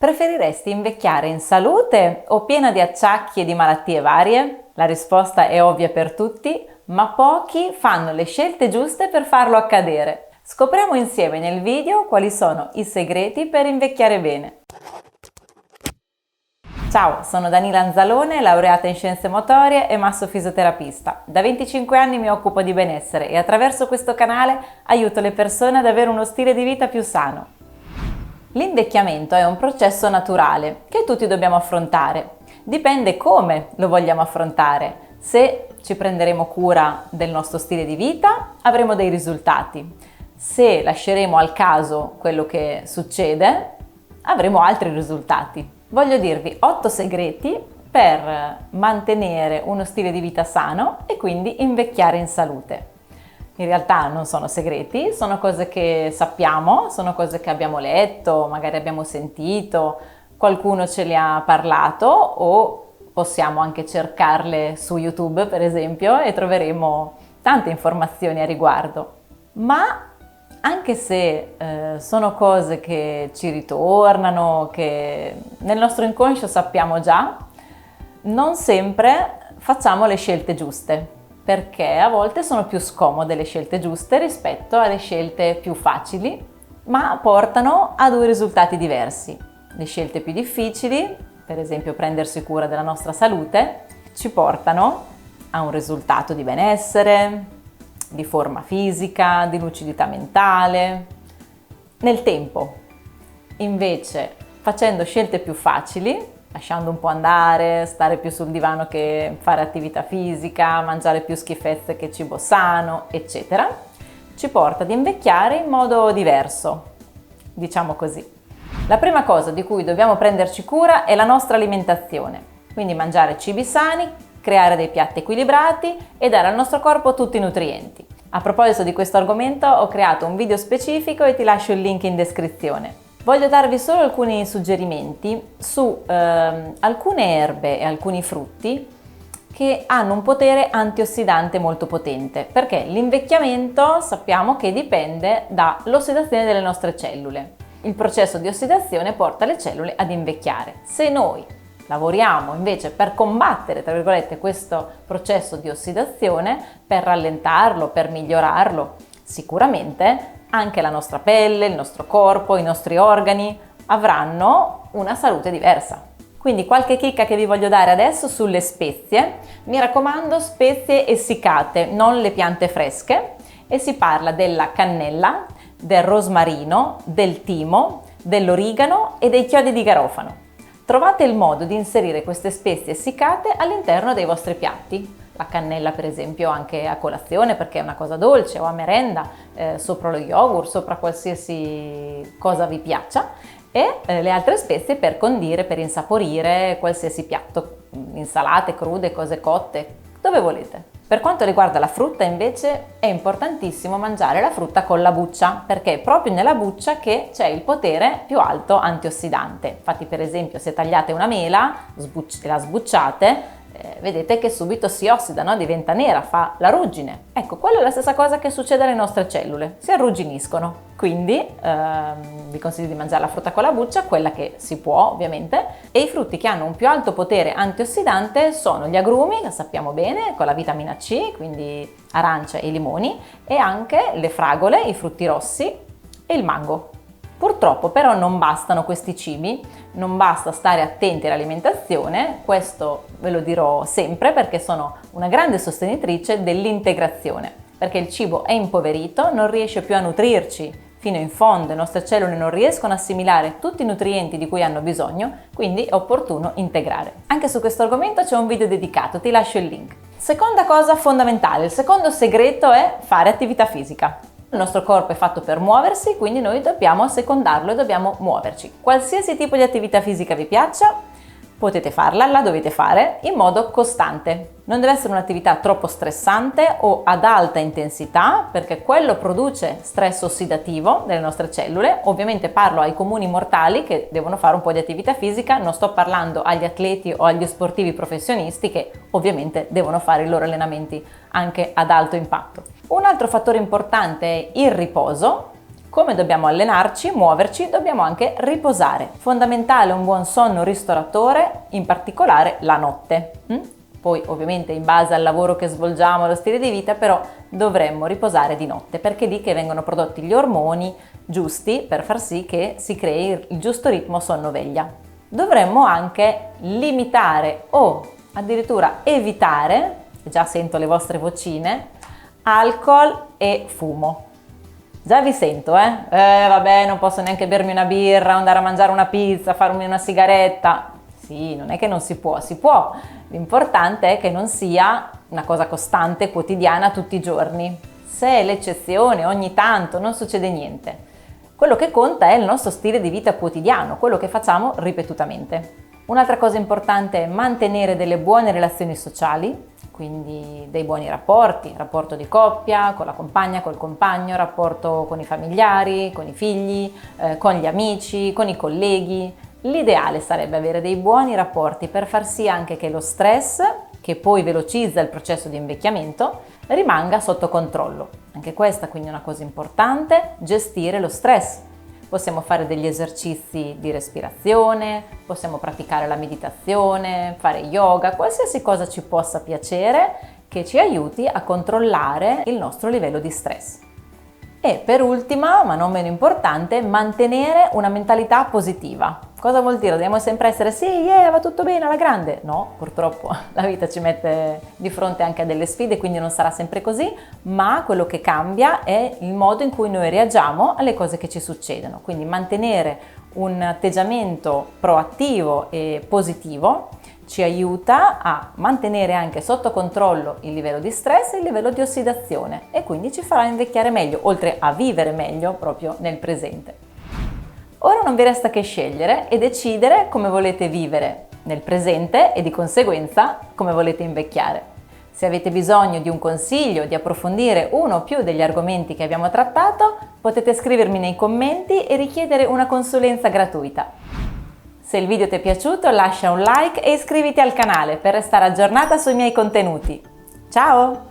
Preferiresti invecchiare in salute o piena di acciacchi e di malattie varie? La risposta è ovvia per tutti, ma pochi fanno le scelte giuste per farlo accadere. Scopriamo insieme nel video quali sono i segreti per invecchiare bene. Ciao, sono Danila Anzalone, laureata in scienze motorie e massofisioterapista. Da 25 anni mi occupo di benessere e attraverso questo canale aiuto le persone ad avere uno stile di vita più sano. L'invecchiamento è un processo naturale che tutti dobbiamo affrontare. Dipende come lo vogliamo affrontare. Se ci prenderemo cura del nostro stile di vita, avremo dei risultati. Se lasceremo al caso quello che succede, avremo altri risultati. Voglio dirvi 8 segreti per mantenere uno stile di vita sano e quindi invecchiare in salute. In realtà non sono segreti, sono cose che sappiamo, sono cose che abbiamo letto, magari abbiamo sentito, qualcuno ce le ha parlato o possiamo anche cercarle su YouTube, per esempio, e troveremo tante informazioni a riguardo. Ma anche se sono cose che ci ritornano, che nel nostro inconscio sappiamo già, non sempre facciamo le scelte giuste. Perché a volte sono più scomode le scelte giuste rispetto alle scelte più facili, ma portano a 2 risultati diversi. Le scelte più difficili, per esempio prendersi cura della nostra salute, ci portano a un risultato di benessere, di forma fisica, di lucidità mentale, nel tempo. Invece, facendo scelte più facili, lasciando un po' andare, stare più sul divano che fare attività fisica, mangiare più schifezze che cibo sano, eccetera, ci porta ad invecchiare in modo diverso, diciamo così. La prima cosa di cui dobbiamo prenderci cura è la nostra alimentazione, quindi mangiare cibi sani, creare dei piatti equilibrati e dare al nostro corpo tutti i nutrienti. A proposito di questo argomento ho creato un video specifico e ti lascio il link in descrizione. Voglio darvi solo alcuni suggerimenti su alcune erbe e alcuni frutti che hanno un potere antiossidante molto potente, perché l'invecchiamento sappiamo che dipende dall'ossidazione delle nostre cellule. Il processo di ossidazione porta le cellule ad invecchiare. Se noi lavoriamo invece per combattere, tra virgolette, questo processo di ossidazione, per rallentarlo, per migliorarlo, sicuramente anche la nostra pelle, il nostro corpo, i nostri organi avranno una salute diversa. Quindi qualche chicca che vi voglio dare adesso sulle spezie. Mi raccomando, spezie essiccate, non le piante fresche, e si parla della cannella, del rosmarino, del timo, dell'origano e dei chiodi di garofano. Trovate il modo di inserire queste spezie essiccate all'interno dei vostri piatti. La cannella per esempio anche a colazione perché è una cosa dolce, o a merenda, sopra lo yogurt, sopra qualsiasi cosa vi piaccia, e le altre spezie per condire, per insaporire qualsiasi piatto, insalate crude, cose cotte, dove volete. Per quanto riguarda la frutta invece è importantissimo mangiare la frutta con la buccia, perché è proprio nella buccia che c'è il potere più alto antiossidante. Infatti per esempio se tagliate una mela e la sbucciate, vedete che subito si ossida, no? Diventa nera, fa la ruggine. Ecco, quella è la stessa cosa che succede alle nostre cellule, si arrugginiscono. Quindi vi consiglio di mangiare la frutta con la buccia, quella che si può ovviamente, e i frutti che hanno un più alto potere antiossidante sono gli agrumi, lo sappiamo bene, con la vitamina C, quindi arancia e limoni, e anche le fragole, i frutti rossi e il mango. Purtroppo però non bastano questi cibi, non basta stare attenti all'alimentazione, questo ve lo dirò sempre perché sono una grande sostenitrice dell'integrazione, perché il cibo è impoverito, non riesce più a nutrirci fino in fondo, le nostre cellule non riescono a assimilare tutti i nutrienti di cui hanno bisogno, quindi è opportuno integrare. Anche su questo argomento c'è un video dedicato, ti lascio il link. Seconda cosa fondamentale, il secondo segreto è fare attività fisica. Il nostro corpo è fatto per muoversi, quindi noi dobbiamo assecondarlo e dobbiamo muoverci. Qualsiasi tipo di attività fisica vi piaccia, potete farla, la dovete fare in modo costante. Non deve essere un'attività troppo stressante o ad alta intensità, perché quello produce stress ossidativo nelle nostre cellule. Ovviamente parlo ai comuni mortali che devono fare un po' di attività fisica, non sto parlando agli atleti o agli sportivi professionisti che ovviamente devono fare i loro allenamenti anche ad alto impatto. Un altro fattore importante è il riposo. Come dobbiamo allenarci, muoverci, dobbiamo anche riposare. Fondamentale un buon sonno ristoratore, in particolare la notte. Poi ovviamente in base al lavoro che svolgiamo, allo stile di vita, però dovremmo riposare di notte, perché è lì che vengono prodotti gli ormoni giusti per far sì che si crei il giusto ritmo sonno-veglia. Dovremmo anche limitare o addirittura evitare, già sento le vostre vocine, alcol e fumo. Già vi sento, vabbè, non posso neanche bermi una birra, andare a mangiare una pizza, farmi una sigaretta. Sì, non è che non si può, si può. L'importante è che non sia una cosa costante, quotidiana, tutti i giorni. Se è l'eccezione, ogni tanto, non succede niente. Quello che conta è il nostro stile di vita quotidiano, quello che facciamo ripetutamente. Un'altra cosa importante è mantenere delle buone relazioni sociali, quindi dei buoni rapporti, rapporto di coppia, con la compagna, col compagno, rapporto con i familiari, con i figli, con gli amici, con i colleghi. L'ideale sarebbe avere dei buoni rapporti per far sì anche che lo stress, che poi velocizza il processo di invecchiamento, rimanga sotto controllo. Anche questa quindi è una cosa importante, gestire lo stress. Possiamo fare degli esercizi di respirazione, possiamo praticare la meditazione, fare yoga, qualsiasi cosa ci possa piacere che ci aiuti a controllare il nostro livello di stress. E per ultima, ma non meno importante, mantenere una mentalità positiva. Cosa vuol dire? Dobbiamo sempre essere sì, va tutto bene alla grande? No, purtroppo la vita ci mette di fronte anche a delle sfide, quindi non sarà sempre così, ma quello che cambia è il modo in cui noi reagiamo alle cose che ci succedono. Quindi mantenere un atteggiamento proattivo e positivo ci aiuta a mantenere anche sotto controllo il livello di stress e il livello di ossidazione e quindi ci farà invecchiare meglio, oltre a vivere meglio proprio nel presente. Ora non vi resta che scegliere e decidere come volete vivere nel presente e di conseguenza come volete invecchiare. Se avete bisogno di un consiglio, di approfondire uno o più degli argomenti che abbiamo trattato, potete scrivermi nei commenti e richiedere una consulenza gratuita. Se il video ti è piaciuto lascia un like e iscriviti al canale per restare aggiornata sui miei contenuti. Ciao!